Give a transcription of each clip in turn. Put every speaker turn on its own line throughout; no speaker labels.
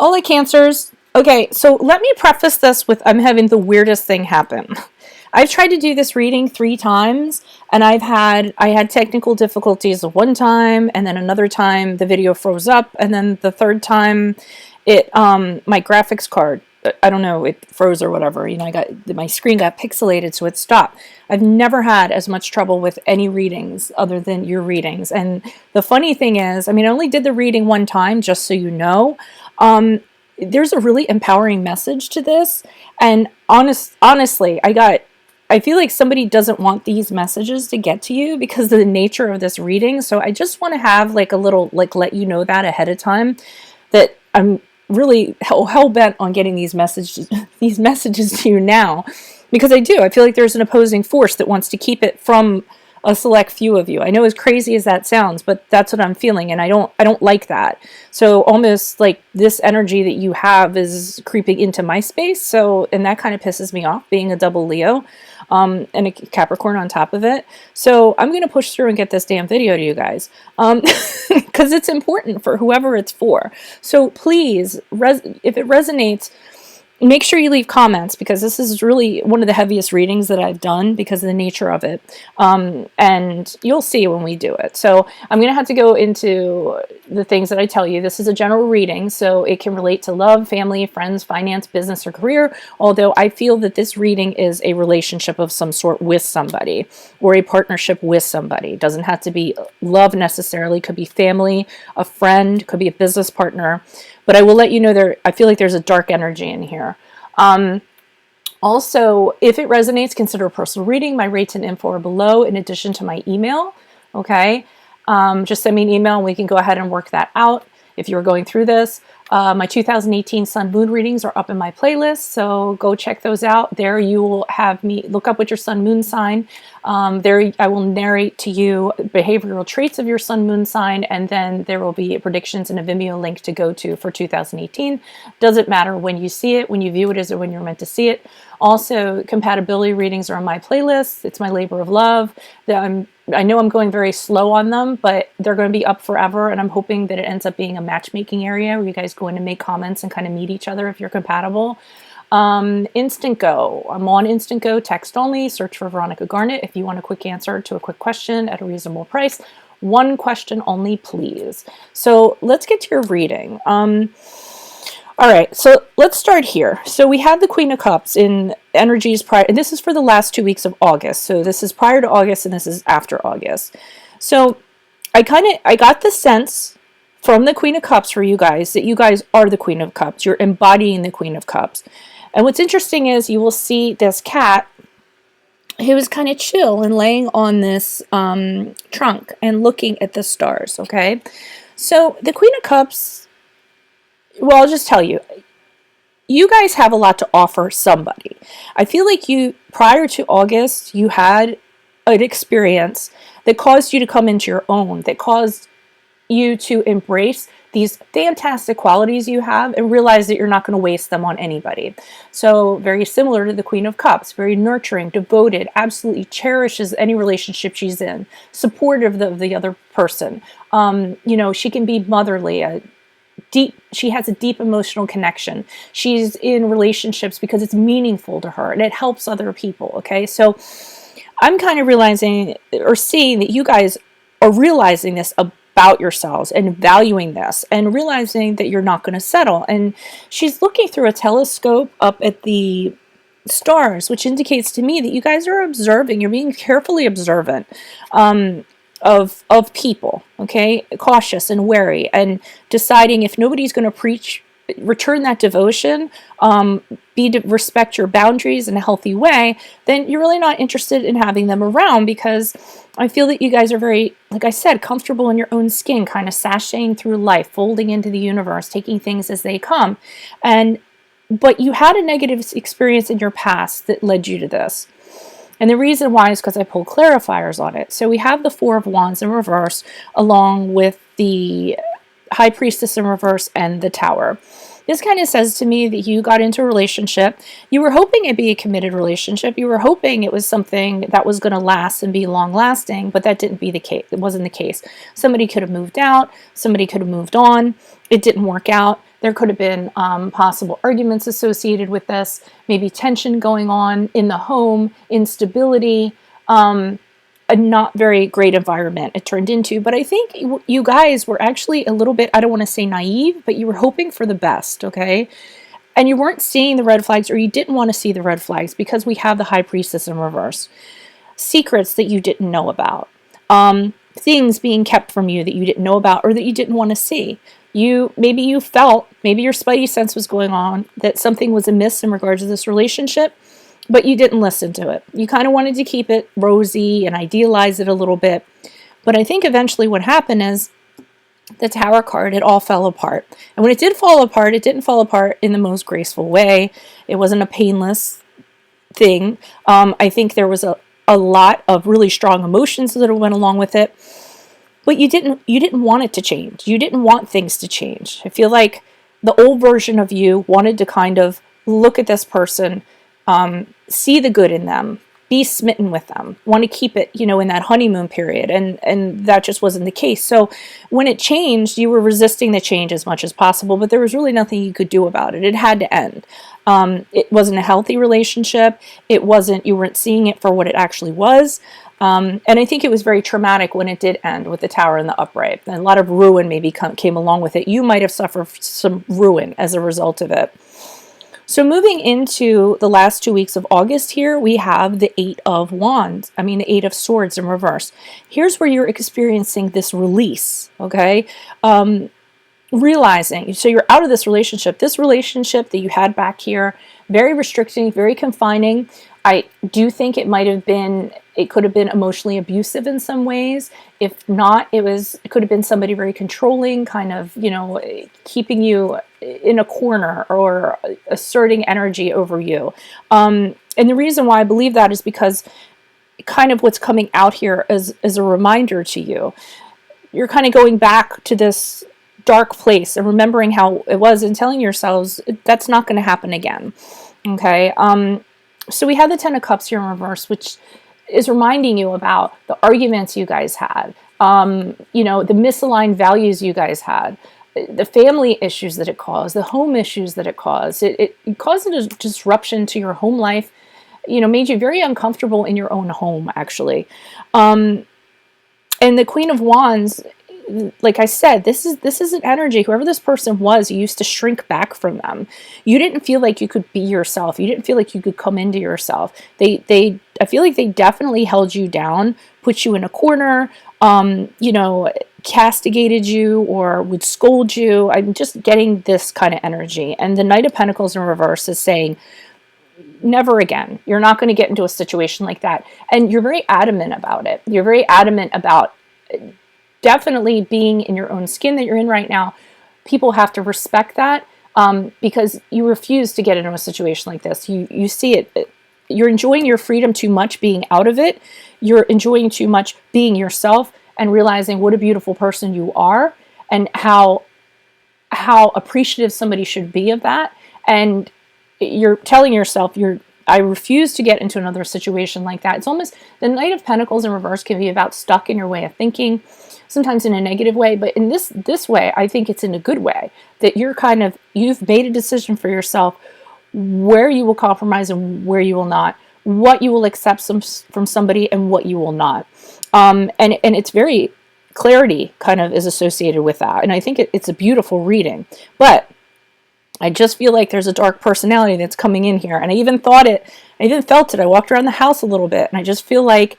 Hola, Cancers. Okay, so let me preface this with I'm having the weirdest thing happen. I've tried to do this reading 3 times, and I had technical difficulties one time, and then another time the video froze up, and then the third time it my graphics card, I don't know, it froze or whatever. You know, my screen got pixelated, so it stopped. I've never had as much trouble with any readings other than your readings. And the funny thing is, I mean, I only did the reading 1 time, just so you know. There's a really empowering message to this, and honestly, I feel like somebody doesn't want these messages to get to you because of the nature of this reading. So I just want to have like a little, like, let you know that ahead of time, that I'm really hell bent on getting these messages to you now, because I feel like there's an opposing force that wants to keep it from a select few of you. I know, as crazy as that sounds, but that's what I'm feeling, and I don't like that. So almost like this energy that you have is creeping into my space. So, and that kind of pisses me off, being a double Leo, and a Capricorn on top of it. So I'm going to push through and get this damn video to you guys, because it's important for whoever it's for. So please, if it resonates, make sure you leave comments, because this is really one of the heaviest readings that I've done because of the nature of it. And you'll see when we do it. So I'm going to have to go into the things that I tell you. This is a general reading, so it can relate to love, family, friends, finance, business, or career. Although I feel that this reading is a relationship of some sort with somebody, or a partnership with somebody. It doesn't have to be love necessarily. It could be family, a friend, could be a business partner. But I will let you know I feel like there's a dark energy in here. Also, if it resonates, consider a personal reading. My rates and info are below, in addition to my email. Okay, just send me an email and we can go ahead and work that out if you're going through this. My 2018 Sun Moon readings are up in my playlist, so go check those out. There you will have me look up what your Sun Moon sign. There I will narrate to you behavioral traits of your Sun Moon sign, and then there will be predictions and a Vimeo link to go to for 2018. Doesn't matter when you see it, when you view it, is it when you're meant to see it. Also, compatibility readings are on my playlist. It's my labor of love. I know I'm going very slow on them, but they're going to be up forever, and I'm hoping that it ends up being a matchmaking area where you guys go in and make comments and kind of meet each other if you're compatible. Instant Go. I'm on Instant Go, text only. Search for Veronica Garnet if you want a quick answer to a quick question at a reasonable price. 1 question only, please. So let's get to your reading. All right, so let's start here. So we have the Queen of Cups in energies prior, and this is for the last 2 weeks of August. So this is prior to August, and this is after August. So I got the sense from the Queen of Cups for you guys that you guys are the Queen of Cups. You're embodying the Queen of Cups. And what's interesting is you will see this cat who is kind of chill and laying on this trunk and looking at the stars, okay? So the Queen of Cups, well, I'll just tell you, you guys have a lot to offer somebody. I feel like prior to August, you had an experience that caused you to come into your own, that caused you to embrace these fantastic qualities you have and realize that you're not going to waste them on anybody. So very similar to the Queen of Cups, very nurturing, devoted, absolutely cherishes any relationship she's in, supportive of the other person. You know, she can be motherly, she has a deep emotional connection. She's in relationships because it's meaningful to her and it helps other people. Okay, so I'm kind of realizing or seeing that you guys are realizing this about yourselves and valuing this and realizing that you're not going to settle. And she's looking through a telescope up at the stars, which indicates to me that you guys are observing. You're being carefully observant of people, okay, cautious and wary, and deciding if nobody's going to return that devotion, respect your boundaries in a healthy way, then you're really not interested in having them around, because I feel that you guys are very, like I said, comfortable in your own skin, kind of sashaying through life, folding into the universe, taking things as they come. But you had a negative experience in your past that led you to this. And the reason why is because I pulled clarifiers on it. So we have the 4 of Wands in reverse, along with the High Priestess in reverse and the Tower. This kind of says to me that you got into a relationship. You were hoping it'd be a committed relationship. You were hoping it was something that was going to last and be long-lasting, but that didn't be the case. It wasn't the case. Somebody could have moved out. Somebody could have moved on. It didn't work out. There could have been possible arguments associated with this, maybe tension going on in the home, instability, a not very great environment it turned into. But I think you guys were actually a little bit, I don't want to say naive, but you were hoping for the best, okay? And you weren't seeing the red flags, or you didn't want to see the red flags, because we have the High Priestess in reverse. Secrets that you didn't know about. Things being kept from you that you didn't know about or that you didn't want to see. Maybe you felt, maybe your spidey sense was going on, that something was amiss in regards to this relationship, but you didn't listen to it. You kind of wanted to keep it rosy and idealize it a little bit. But I think eventually what happened is the Tower card, it all fell apart. And when it did fall apart, it didn't fall apart in the most graceful way. It wasn't a painless thing. I think there was a lot of really strong emotions that went along with it. But you didn't want it to change. You didn't want things to change. I feel like the old version of you wanted to kind of look at this person, see the good in them, be smitten with them, want to keep it, in that honeymoon period. And that just wasn't the case. So when it changed, you were resisting the change as much as possible, but there was really nothing you could do about it. It had to end. It wasn't a healthy relationship. You weren't seeing it for what it actually was. And I think it was very traumatic when it did end with the Tower and the Upright. And a lot of ruin maybe came along with it. You might have suffered some ruin as a result of it. So moving into the last 2 weeks of August here, we have the the Eight of Swords in reverse. Here's where you're experiencing this release, okay? Realizing, so you're out of this relationship that you had back here, very restricting, very confining. I do think it could have been emotionally abusive in some ways. If not, it could have been somebody very controlling, kind of, keeping you in a corner or asserting energy over you. And the reason why I believe that is because kind of what's coming out here as a reminder to you. You're kind of going back to this dark place and remembering how it was and telling yourselves that's not going to happen again. Okay. So we have the Ten of Cups here in reverse, which is reminding you about the arguments you guys had, the misaligned values you guys had, the family issues that it caused, the home issues that it caused. It caused a disruption to your home life, made you very uncomfortable in your own home, actually. And the Queen of Wands, like I said, this is an energy. Whoever this person was, you used to shrink back from them. You didn't feel like you could be yourself. You didn't feel like you could come into yourself. I feel like they definitely held you down, put you in a corner, castigated you or would scold you. I'm just getting this kind of energy. And the Knight of Pentacles in reverse is saying, never again. You're not going to get into a situation like that. And you're very adamant about it. You're very adamant about definitely being in your own skin that you're in right now. People have to respect that because you refuse to get into a situation like this. You see it. You're enjoying your freedom too much being out of it. You're enjoying too much being yourself and realizing what a beautiful person you are and how appreciative somebody should be of that. And you're telling yourself, I refuse to get into another situation like that. It's almost, the Knight of Pentacles in reverse can be about stuck in your way of thinking, sometimes in a negative way, but in this way, I think it's in a good way, that you've made a decision for yourself where you will compromise and where you will not, what you will accept from somebody and what you will not. And it's very, clarity kind of is associated with that. And I think it's a beautiful reading, but I just feel like there's a dark personality that's coming in here. And I even felt it. I walked around the house a little bit and I just feel like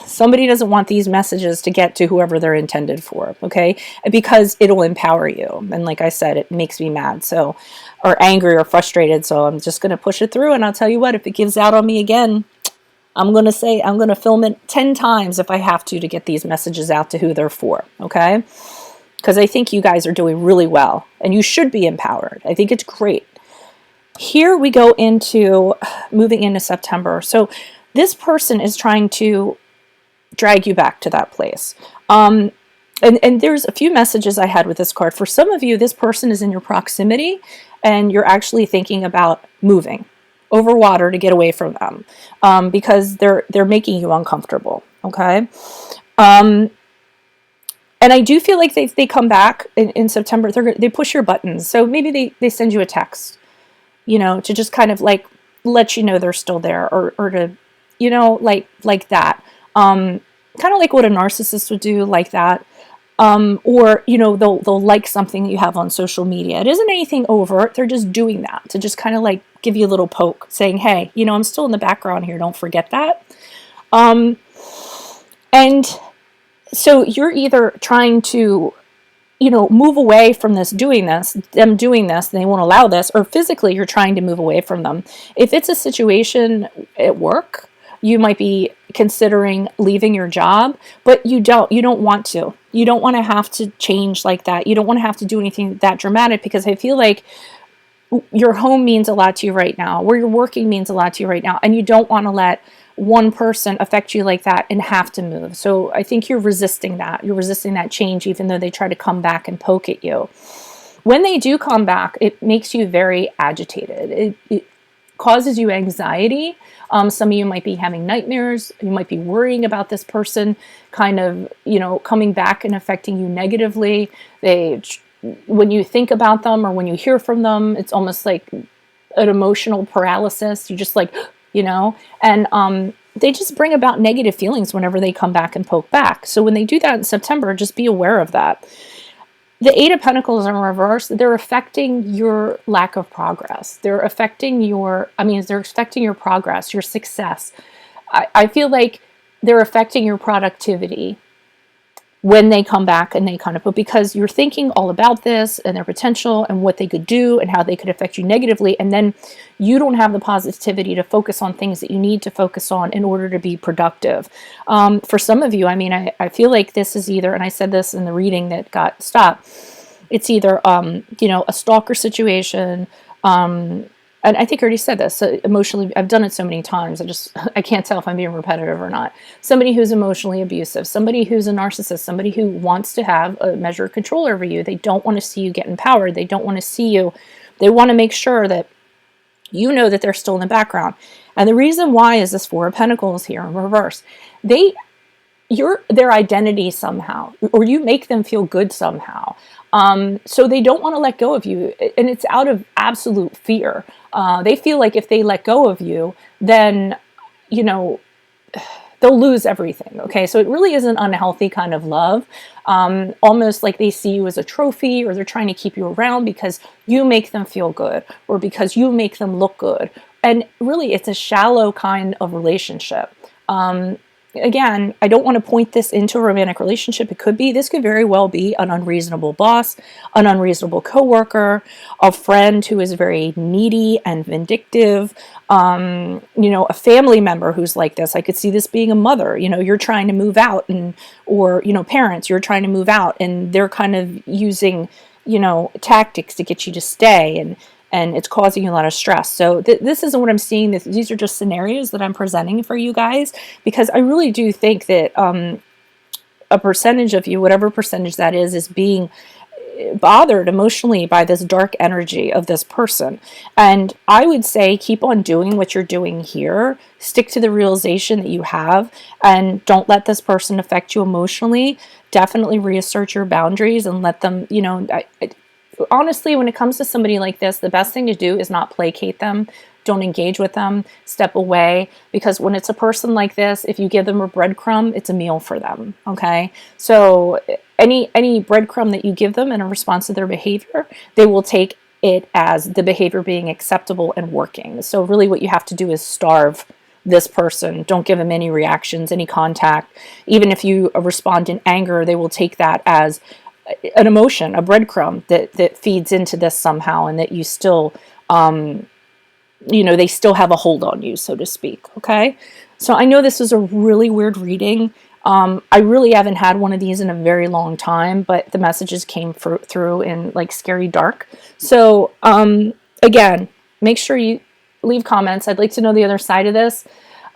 somebody doesn't want these messages to get to whoever they're intended for, okay? Because it'll empower you. And like I said, it makes me mad, or angry or frustrated. So I'm just going to push it through. And I'll tell you what, if it gives out on me again, I'm going to film it 10 times if I have to get these messages out to who they're for, okay? Because I think you guys are doing really well and you should be empowered. I think it's great. Here we go into moving into September. So this person is trying to drag you back to that place. And there's a few messages I had with this card. For some of you, this person is in your proximity and you're actually thinking about moving over water to get away from them because they're making you uncomfortable, okay? And I do feel like they come back in September. They push your buttons. So maybe they send you a text, you know, to just kind of like let you know they're still there, or to, you know, like that. Kind of like what a narcissist would do, like that. Or, you know, they'll like something that you have on social media. It isn't anything overt. They're just doing that to just kind of like give you a little poke, saying, hey, you know, I'm still in the background here. Don't forget that. And so you're either trying to, you know, move away from them doing this, and they won't allow this, or physically you're trying to move away from them. If it's a situation at work, you might be considering leaving your job, but you don't want to. You don't want to have to change like that. You don't want to have to do anything that dramatic, because I feel like your home means a lot to you right now, where you're working means a lot to you right now, and you don't want to let one person affect you like that and have to move. So I think you're resisting that. You're resisting that change, even though they try to come back and poke at you. When they do come back, it makes you very agitated. It causes you anxiety. Some of you might be having nightmares. You might be worrying about this person kind of, you know, coming back and affecting you negatively. When you think about them or when you hear from them, it's almost like an emotional paralysis. You just like, you know, and they just bring about negative feelings whenever they come back and poke back. So when they do that in September, just be aware of that. The Eight of Pentacles in reverse, they're affecting your lack of progress. They're affecting your progress, your success. I feel like they're affecting your productivity when they come back and they kind of, but because you're thinking all about this and their potential and what they could do and how they could affect you negatively, and then you don't have the positivity to focus on things that you need to focus on in order to be productive. For some of you, I mean, I feel like this is either, and I said this in the reading that got stopped, it's either, you know, a stalker situation, and I think I already said this, so emotionally, I've done it so many times, I can't tell if I'm being repetitive or not. Somebody who's emotionally abusive, somebody who's a narcissist, somebody who wants to have a measure of control over you. They don't want to see you get empowered. They don't want to see you. They want to make sure that you know that they're still in the background. And the reason why is this Four of Pentacles here in reverse. You're their identity somehow, or you make them feel good somehow. So they don't want to let go of you, and it's out of absolute fear. They feel like if they let go of you, then, you know, they'll lose everything. Okay, so it really is an unhealthy kind of love. Almost like they see you as a trophy, or they're trying to keep you around because you make them feel good, or because you make them look good. And really, it's a shallow kind of relationship. Again, I don't want to point this into a romantic relationship. This could very well be an unreasonable boss, an unreasonable coworker, a friend who is very needy and vindictive, you know, a family member who's like this. I could see this being a mother. You know, you're trying to move out, or, you know, parents, you're trying to move out, and they're kind of using, you know, tactics to get you to stay, and it's causing you a lot of stress. So this isn't what I'm seeing. These are just scenarios that I'm presenting for you guys, because I really do think that a percentage of you, whatever percentage that is being bothered emotionally by this dark energy of this person. And I would say keep on doing what you're doing here. Stick to the realization that you have, and don't let this person affect you emotionally. Definitely reassert your boundaries and let them, you know, honestly, when it comes to somebody like this, the best thing to do is not placate them. Don't engage with them. Step away, because when it's a person like this, if you give them a breadcrumb, it's a meal for them. Okay, so any breadcrumb that you give them in a response to their behavior, they will take it as the behavior being acceptable and working. So really, what you have to do is starve this person. Don't give them any reactions, any contact. Even if you respond in anger, they will take that as an emotion, a breadcrumb that feeds into this somehow, and that you still, you know, they still have a hold on you, so to speak. Okay, so I know this is a really weird reading. I really haven't had one of these in a very long time, but the messages came through in like scary dark. So again, make sure you leave comments. I'd like to know the other side of this.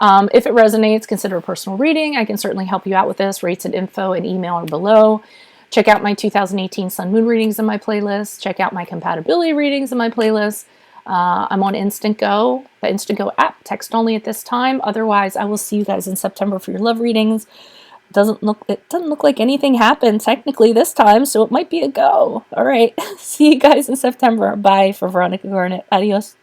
If it resonates, consider a personal reading. I can certainly help you out with this. Rates and info and email are below. Check out my 2018 Sun Moon readings in my playlist. Check out my compatibility readings in my playlist. I'm on Instant Go, the Instant Go app, text only at this time. Otherwise, I will see you guys in September for your love readings. it doesn't look like anything happened technically this time, so it might be a go. All right. See you guys in September. Bye for Veronica Garnet. Adios.